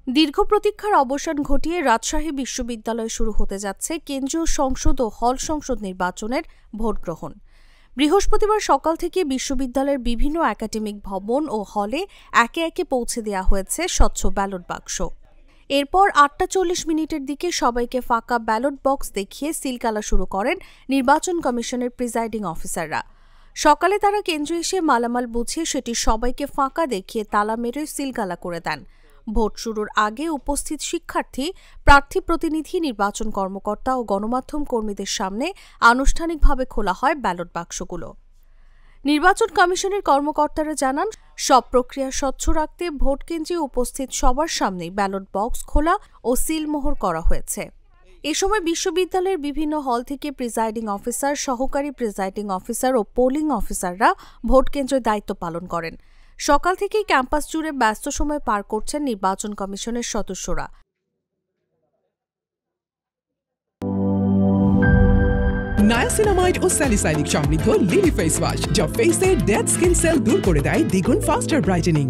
দীর্ঘ প্রতীক্ষার অবসান ঘটিয়ে রাজশাহী বিশ্ববিদ্যালয়ে শুরু হতে যাচ্ছে কেন্দ্রীয় সংসদ ও হল সংসদ নির্বাচনের ভোট গ্রহণ। বৃহস্পতিবার সকাল থেকে বিশ্ববিদ্যালয়ের বিভিন্ন একাডেমিক ভবন ও হলে একে একে পৌঁছে দেওয়া হয়েছে স্বচ্ছ ব্যালট বাক্স। এরপর ৮টা ৪০ দিকে সবাইকে ফাঁকা ব্যালট বক্স দেখিয়ে সিলগালা শুরু করেন নির্বাচন কমিশনের প্রিজাইডিং অফিসাররা। সকালে তারা কেন্দ্রে এসে মালামাল বুঝিয়ে সেটি সবাইকে ফাঁকা দেখিয়ে তালা মেরে সিলগালা করে দেন। ভোট শুরুর আগে উপস্থিত শিক্ষার্থী, প্রার্থী প্রতিনিধি, নির্বাচন কর্মকর্তা ও গণমাধ্যম কর্মীদের সামনে আনুষ্ঠানিকভাবে খোলা হয় ব্যালট বাক্সগুলো। নির্বাচন কমিশনের কর্মকর্তারা জানান, সব প্রক্রিয়া স্বচ্ছ রাখতে ভোট কেন্দ্রে উপস্থিত সবার সামনেই ব্যালট বক্স খোলা ও সিলমোহর করা হয়েছে। এ সময় বিশ্ববিদ্যালয়ের বিভিন্ন হল থেকে প্রিজাইডিং অফিসার, সহকারী প্রিজাইডিং অফিসার ও পোলিং অফিসাররা ভোট কেন্দ্রে দায়িত্ব পালন করেন। সকাল থেকেই ক্যাম্পাস জুড়ে ব্যস্ত সময় পার করছেন নির্বাচন কমিশনের সদস্যরা। নায়াসিনামাইড ও স্যালিসাইলিক সমৃদ্ধ লিলি ফেস ওয়াশ, যা ফেসের ডেড স্কিন সেল দূর করে দেয় দ্বিগুণ ফাস্টার ব্রাইটেনিং।